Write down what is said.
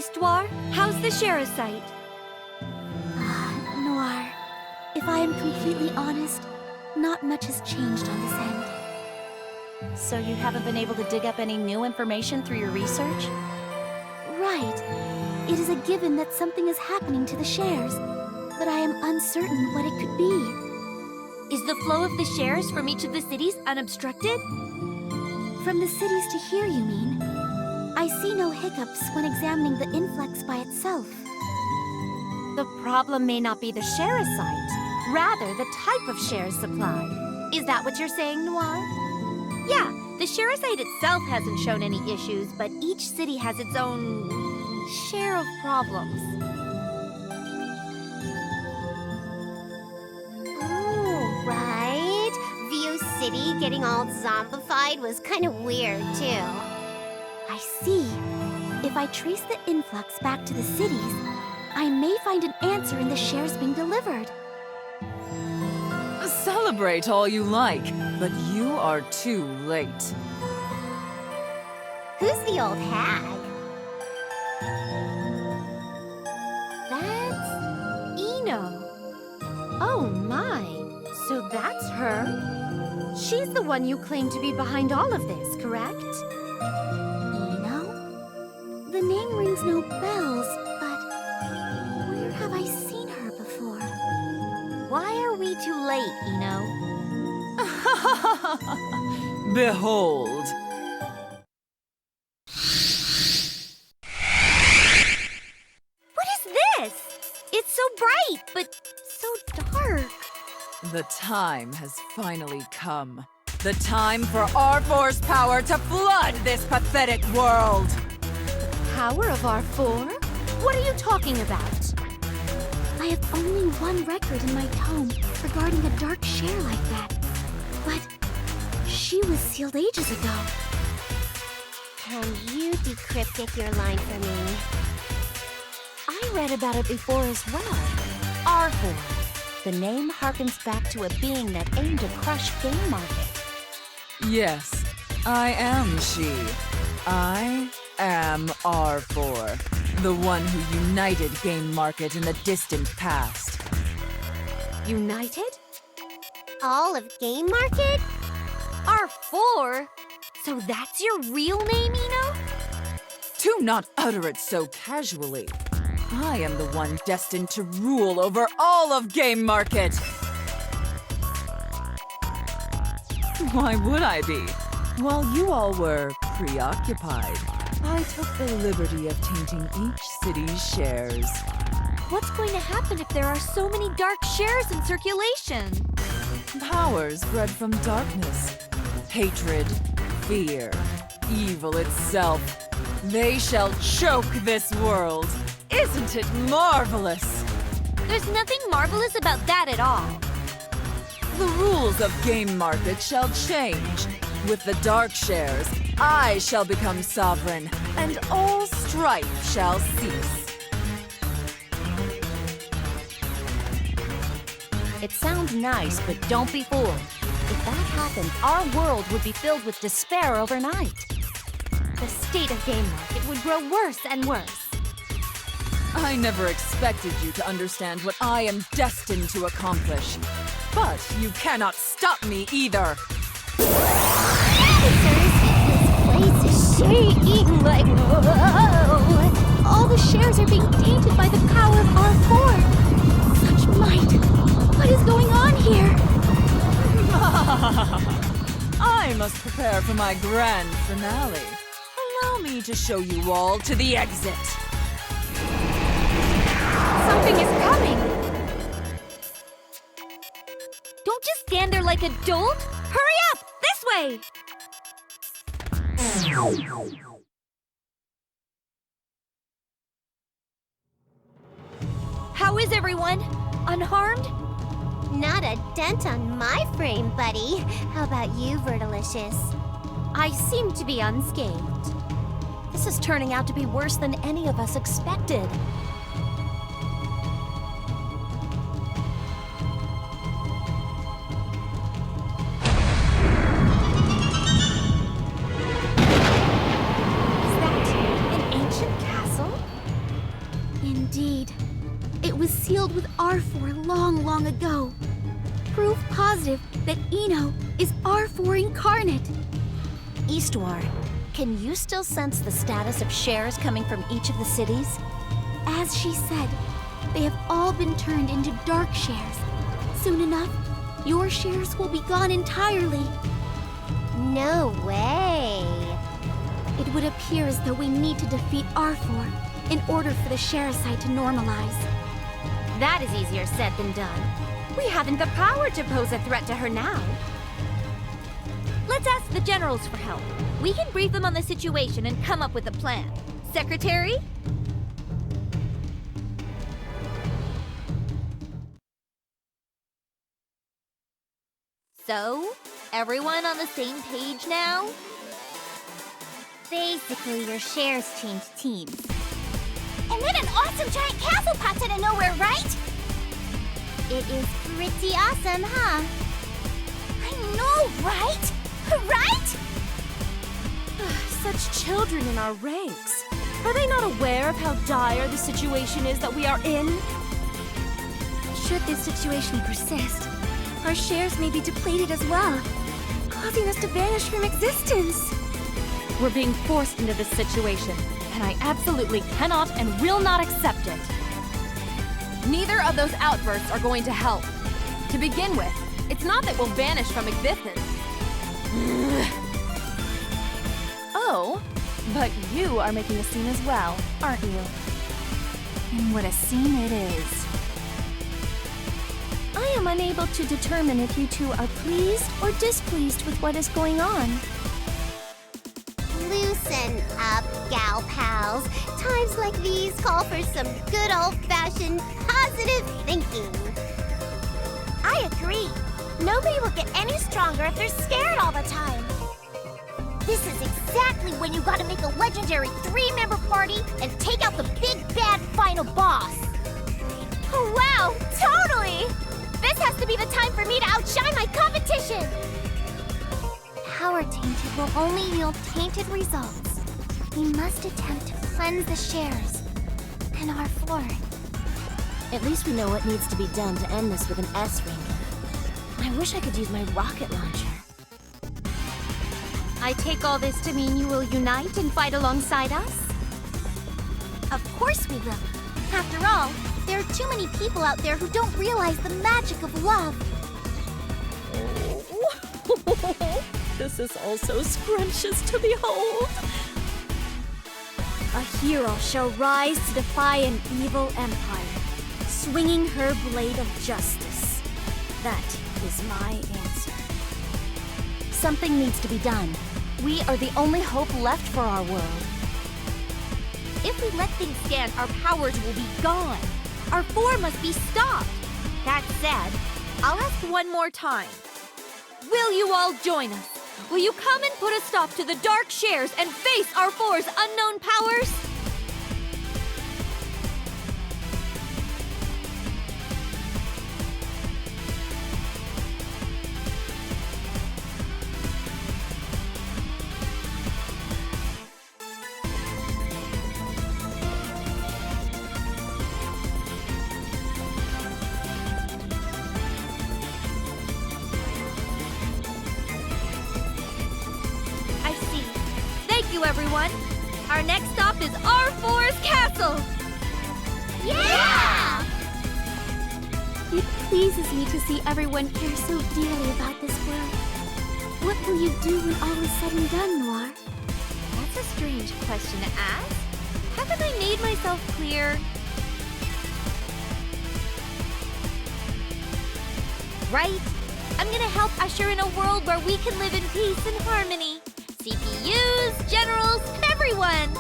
Histoire? How's the Sherasite? Noire, if I am completely honest, not much has changed on this end. So you haven't been able to dig up any new information through your research? Right. It is a given that something is happening to the shares, but I am uncertain what it could be. Is the flow of the shares from each of the cities unobstructed? From the cities to here, you mean? I see no hiccups when examining the influx by itself. The problem may not be the Sherasite, rather the type of shares supplied. Is that what you're saying, Noire? Yeah, the Sherasite itself hasn't shown any issues, but each city has its own share of problems. Oh, right. View City getting all zombified was kind of weird, too. I see. If I trace the influx back to the cities, I may find an answer in the shares being delivered. Celebrate all you like, but you are too late. Who's the Old Hag? That's Eno. Oh my, so that's her. She's the one you claim to be behind all of this, correct? Eno? The name rings no bells, but where have I seen her before? Why are we too late, Eno? Behold. What is this? It's so bright, but so dark. The time has finally come. The time for Arfoire's power to flood this pathetic world! Power of Arfoire? What are you talking about? I have only one record in my tome regarding a dark share like that. But she was sealed ages ago. Can you decryptic your line for me? I read about it before as well. Arfoire. The name harkens back to a being that aimed to crush game market. Yes, I am she. I am Arfoire, the one who united game market in the distant past. United? All of Game Market? Arfoire? So that's your real name, Eno? Do not utter it so casually. I am the one destined to rule over all of game market. Why would I be? While you all were preoccupied, I took the liberty of tainting each city's shares. What's going to happen if there are so many dark shares in circulation? Powers bred from darkness, hatred, fear, evil itself. They shall choke this world. Isn't it marvelous? There's nothing marvelous about that at all. The rules of game market shall change. With the dark shares, I shall become sovereign, and all strife shall cease. It sounds nice, but don't be fooled. If that happened, our world would be filled with despair overnight. The state of game market would grow worse and worse. I never expected you to understand what I am destined to accomplish. But you cannot stop me either. This place is shaking like... Whoa! All the shares are being tainted by the power of Arfoire. Such might. What is going on here? I must prepare for my grand finale. Allow me to show you all to the exit. Something is coming! Don't just stand there like a dolt! Hurry up! This way! How is everyone? Unharmed? Not a dent on my frame, buddy. How about you, Vertilicious? I seem to be unscathed. This is turning out to be worse than any of us expected. was sealed with Arfoire long, long ago. Proof positive that Eno is Arfoire incarnate. Eastward, can you still sense the status of shares coming from each of the cities? As she said, they have all been turned into dark shares. Soon enough, your shares will be gone entirely. No way. It would appear as though we need to defeat Arfoire in order for the Shericide to normalize. That is easier said than done. We haven't the power to pose a threat to her now. Let's ask the generals for help. We can brief them on the situation and come up with a plan. Secretary? So, everyone on the same page now? Basically, your shares changed teams. And then an awesome giant castle pops out of nowhere, right? It is pretty awesome, huh? I know, right? Right? Such children in our ranks. Are they not aware of how dire the situation is that we are in? Should this situation persist, our shares may be depleted as well, causing us to vanish from existence. We're being forced into this situation, and I absolutely cannot and will not accept it. Neither of those outbursts are going to help. To begin with, it's not that we'll vanish from existence. Oh, but you are making a scene as well, aren't you? And what a scene it is. I am unable to determine if you two are pleased or displeased with what is going on. Loosen up, gal pals. Times like these call for some good old-fashioned positive thinking. I agree. Nobody will get any stronger if they're scared all the time. This is exactly when you gotta make a legendary 3-member party and take out the big bad final boss. Oh, wow, totally! This has to be the time for me to outshine my competition! Power tainted will only yield tainted results. We must attempt to cleanse the shares and Arfoire. At least we know what needs to be done to end this with an S ring. I wish I could use my rocket launcher. I take all this to mean you will unite and fight alongside us? Of course we will. After all, there are too many people out there who don't realize the magic of love. This is all so scrumptious to behold. A hero shall rise to defy an evil empire, swinging her blade of justice. That is my answer. Something needs to be done. We are the only hope left for our world. If we let things stand, our powers will be gone. Arfoire must be stopped. That said, I'll ask one more time. Will you all join us? Will you come and put a stop to the dark shares and face Arfoire's unknown powers? Everyone, our next stop is Arfoire's castle. Yeah! It pleases me to see everyone care so dearly about this world. What will you do when all is said and done, Noire? That's a strange question to ask. Haven't I made myself clear? Right? I'm gonna help usher in a world where we can live in peace and harmony. CPUs, generals, everyone!